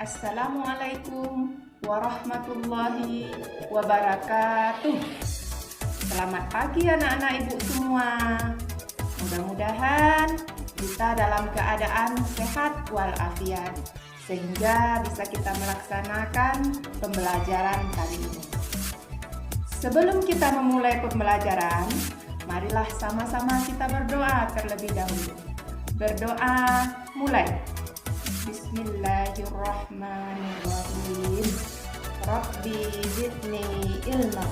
Assalamualaikum warahmatullahi wabarakatuh. Selamat pagi anak-anak ibu semua. Mudah-mudahan kita dalam keadaan sehat walafiat sehingga bisa kita melaksanakan pembelajaran kali ini. Sebelum kita memulai pembelajaran, marilah sama-sama kita berdoa terlebih dahulu. Berdoa mulai. Bismillahirrahmanirrahim. Rabbi zidni ilma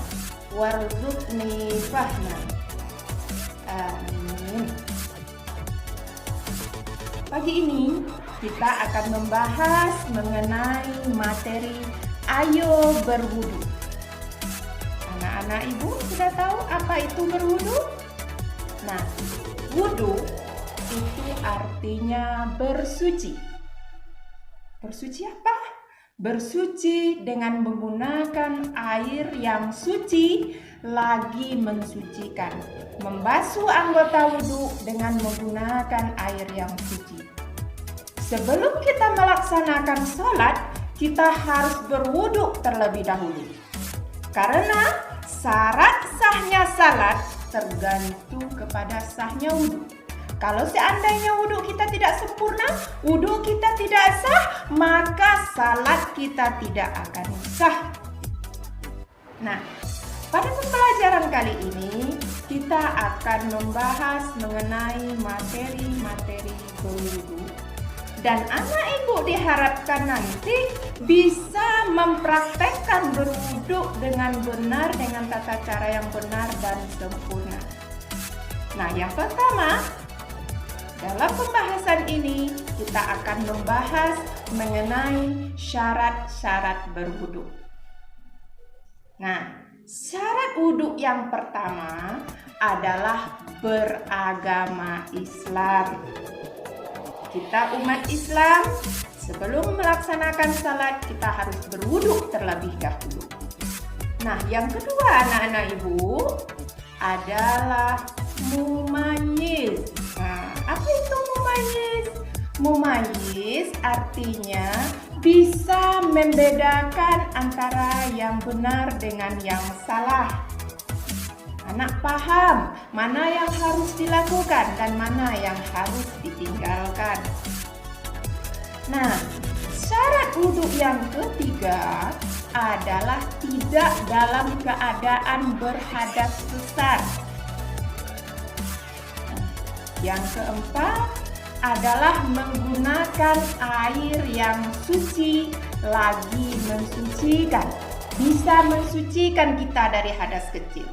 warzuqni fahma. Amin. Pagi ini kita akan membahas mengenai materi ayo berwudu. Anak-anak ibu sudah tahu apa itu berwudu? Nah, wudu itu artinya bersuci. Bersuci apa? Bersuci dengan menggunakan air yang suci lagi mensucikan. Membasuh anggota wudhu dengan menggunakan air yang suci. Sebelum kita melaksanakan sholat, kita harus berwudhu terlebih dahulu. Karena syarat sahnya salat tergantung kepada sahnya wudhu. Kalau seandainya wudhu kita tidak sempurna, wudhu kita tidak sah, maka salat kita tidak akan sah. Nah, pada pembelajaran kali ini kita akan membahas mengenai materi-materi berwudhu. Dan anak ibu diharapkan nanti bisa mempraktekkan berwudhu dengan benar, dengan tata cara yang benar dan sempurna. Nah, yang pertama, dalam pembahasan ini kita akan membahas mengenai syarat-syarat berwudhu. Nah, syarat wudhu yang pertama adalah beragama Islam. Kita umat Islam, sebelum melaksanakan salat kita harus berwudhu terlebih dahulu. Nah, yang kedua anak-anak ibu adalah mumayyiz. Nah, apa itu mumayyiz? Mumayyiz artinya bisa membedakan antara yang benar dengan yang salah. Anak paham mana yang harus dilakukan dan mana yang harus ditinggalkan. Nah, syarat wudhu yang ketiga adalah tidak dalam keadaan berhadas besar. Yang keempat adalah menggunakan air yang suci lagi mensucikan. Bisa mensucikan kita dari hadas kecil.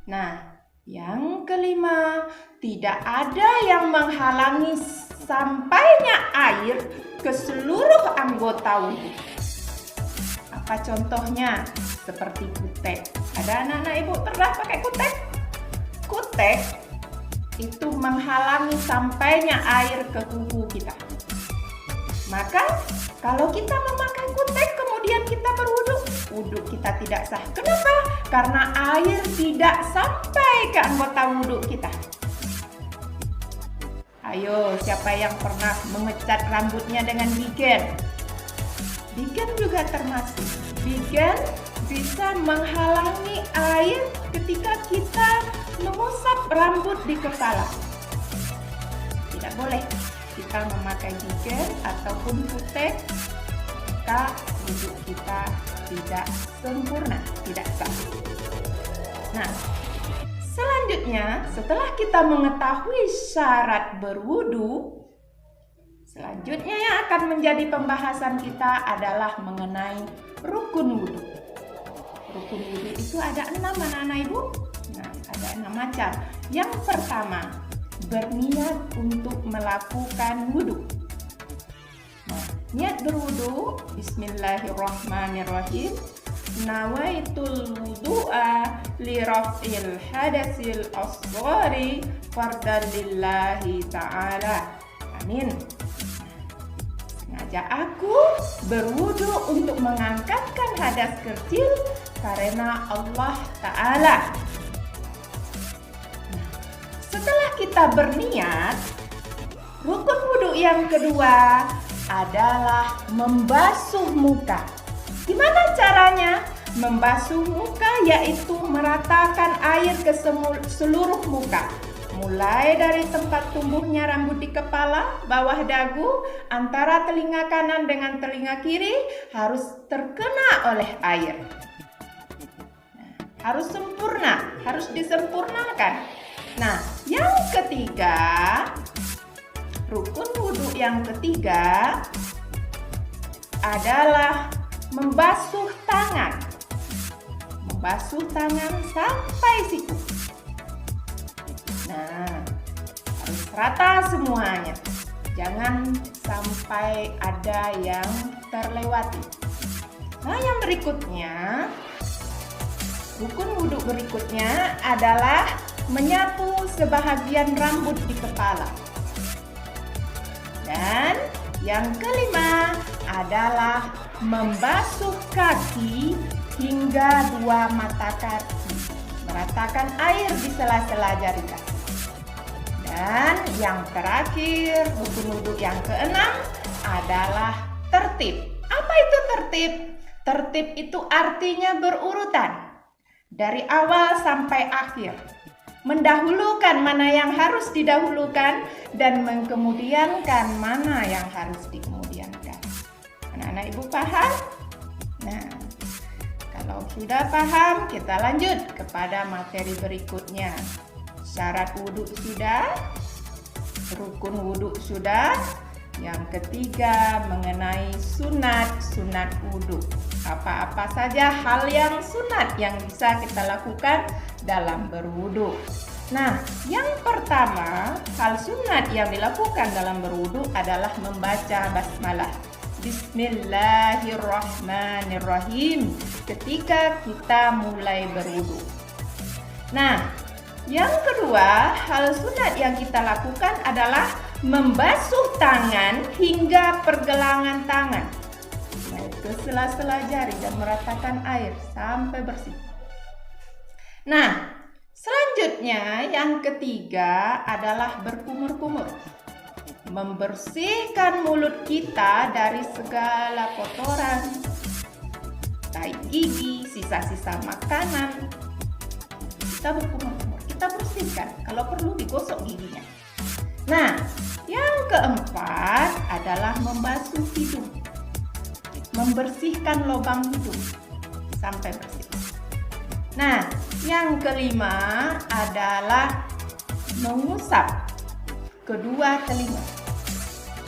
Nah, yang kelima, tidak ada yang menghalangi sampainya air ke seluruh anggota wudhu. Apa contohnya? Seperti kutek. Ada anak-anak ibu pernah pakai kutek? Kutek itu menghalangi sampainya air ke kuku kita. Maka kalau kita memakai kutek kemudian kita berwudhu, wudhu kita tidak sah. Kenapa? Karena air tidak sampai ke anggota wudhu kita. Ayo, siapa yang pernah mengecat rambutnya dengan bigen? Bigen juga termasuk. Bigen bisa menghalangi air ketika kita mengusap rambut di kepala. Tidak boleh kita memakai bigen ataupun kutek jika wudhu kita tidak sempurna, tidak sah. Nah, selanjutnya setelah kita mengetahui syarat berwudhu, selanjutnya yang akan menjadi pembahasan kita adalah mengenai rukun wudhu. Rukun wudhu itu ada 6 anak-anak ibu. Nah, ada 6 macam. Yang pertama, berniat untuk melakukan wudhu. Nah, niat berwudhu, bismillahirrahmanirrahim. Nawaitul wudu'a li raf'il hadasil asghari fardan lillahi ta'ala. Amin. Sengaja aku berwudhu untuk mengangkatkan hadas kecil karena Allah Ta'ala. Setelah kita berniat, rukun wudhu yang kedua adalah membasuh muka. Gimana caranya? Membasuh muka yaitu meratakan air ke seluruh muka. Mulai dari tempat tumbuhnya rambut di kepala, bawah dagu, antara telinga kanan dengan telinga kiri harus terkena oleh air. Harus sempurna, harus disempurnakan. Nah, yang ketiga, rukun wudhu yang ketiga adalah membasuh tangan. Membasuh tangan sampai siku. Nah, harus rata semuanya. Jangan sampai ada yang terlewati. Nah, yang berikutnya, rukun wudhu berikutnya adalah menyapu sebahagian rambut di kepala. Dan yang kelima adalah membasuh kaki hingga 2 mata kaki. Meratakan air di sela-sela jari kaki. Dan yang terakhir, rukun wudhu yang keenam adalah tertib. Apa itu tertib? Tertib itu artinya berurutan. Dari awal sampai akhir. Mendahulukan mana yang harus didahulukan dan mengkemudiankan mana yang harus dikemudiankan. Anak-anak ibu paham? Nah, kalau sudah paham, kita lanjut kepada materi berikutnya. Syarat wudhu sudah, rukun wudhu sudah. Yang ketiga mengenai sunat wudhu. Apa-apa saja hal yang sunat yang bisa kita lakukan dalam berwudhu. Nah, yang pertama, hal sunat yang dilakukan dalam berwudhu adalah membaca basmalah. Bismillahirrahmanirrahim ketika kita mulai berwudhu. Nah, yang kedua, hal sunat yang kita lakukan adalah membasuh tangan hingga pergelangan tangan, ke sela-sela jari dan meratakan air sampai bersih. Nah, selanjutnya yang ketiga adalah berkumur-kumur. Membersihkan mulut kita dari segala kotoran, tai gigi, sisa-sisa makanan. Kita berkumur-kumur, kita bersihkan. Kalau perlu digosok giginya. Nah, yang keempat adalah membasuh hidung. Membersihkan lubang hidung sampai bersih. Nah, yang kelima adalah mengusap kedua telinga.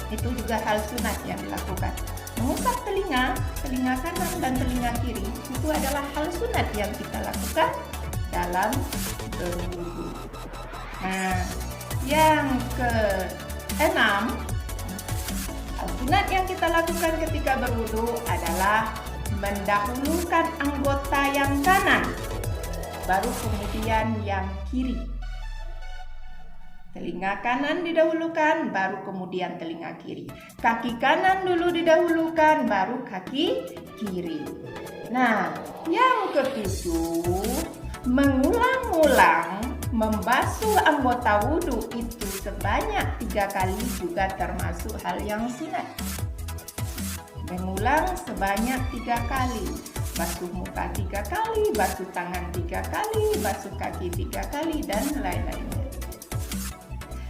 Itu juga hal sunat yang dilakukan. Mengusap telinga kanan dan telinga kiri itu adalah hal sunat yang kita lakukan dalam berwudhu. Nah, yang keenam, hal sunat yang kita lakukan ketika berwudhu adalah mendahulukan anggota yang kanan, baru kemudian yang kiri. Telinga kanan didahulukan, baru kemudian telinga kiri. Kaki kanan dulu didahulukan, baru kaki kiri. Nah, yang ketujuh, mengulang-ulang membasuh anggota wudhu itu sebanyak 3 kali juga termasuk hal yang sunat. Mengulang sebanyak 3 kali. Basuh muka 3 kali, basuh tangan 3 kali, basuh kaki 3 kali, dan lain-lainnya.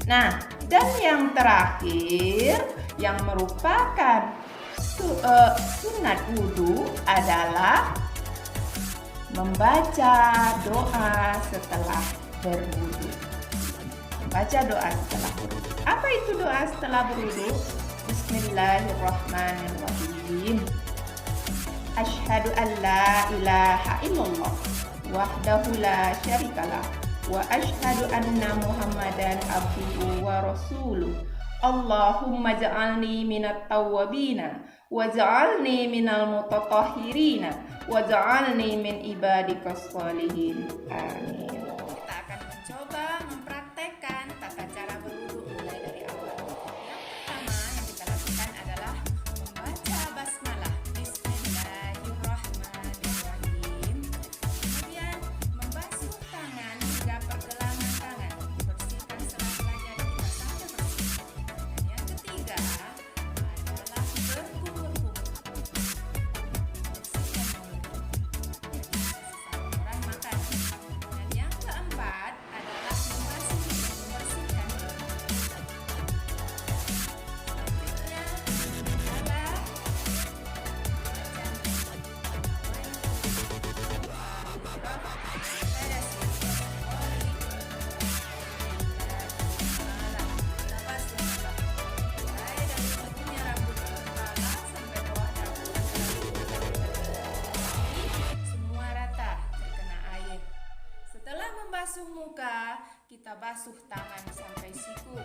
Nah, dan yang terakhir yang merupakan sunat wudhu adalah membaca doa setelah berwudhu. Membaca doa setelah berwudhu. Apa itu doa setelah berwudhu? Bismillahirrahmanirrahim. Asyhadu an la ilaha illallah wahdahu la syarikalah wa asyhadu anna Muhammadan abduhu wa rasuluh. Allahumma ja'alni minat tawwabina wa ja'alni minal mutatahhirina wa ja'alni min ibadikas sholihin. Amin. Kita akan mencoba mempraktekkan tata cara berwudhu mulai dari awal. Yang pertama yang kita lakukan adalah membaca basmalah. Bismillahirrahmanirrahim. Kemudian membasuh tangan hingga pergelangan tangan. Bersihkan sela-sela jari kita sampai bersih. Dan yang ketiga adalah kita basuh tangan sampai siku,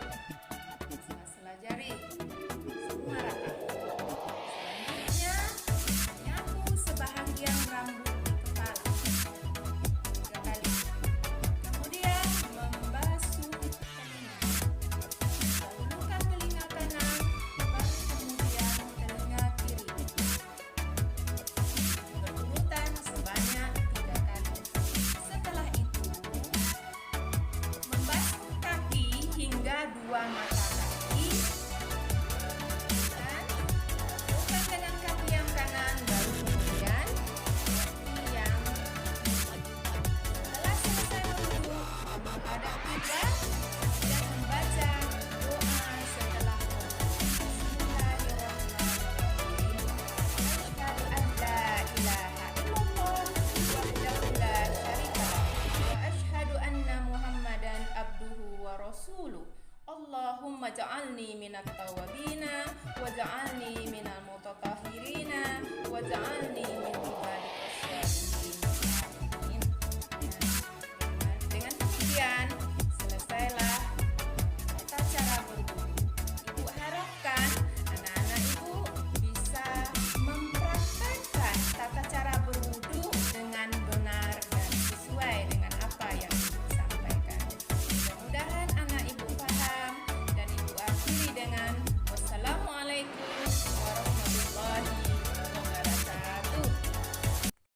sela-sela jari, semua rata. Selanjutnya, menyapu sebahagian rambut di kepala 3 kali. Kemudian membasuh telinga. Dahulukan telinga kanan, baru kemudian telinga kiri. Berurutan sebanyak 3 kali. Setelah itu, membasuh kaki hingga 2 mata kaki dan masukkan dengan kaki yang kanan, baru kemudian kaki yang setelah selesai berwudu menghadap kiblat dan membaca doa setelah wudu. Bismillahirrahmanirrahim. Asyhadu an la ilaha illallah wahdahu la syarika lah wa asyhadu anna Muhammadan abduhu wa rasuluh. Allahumma ja'alni minat tawabina wa ja'alni minal mutatahhirina wa ja'alni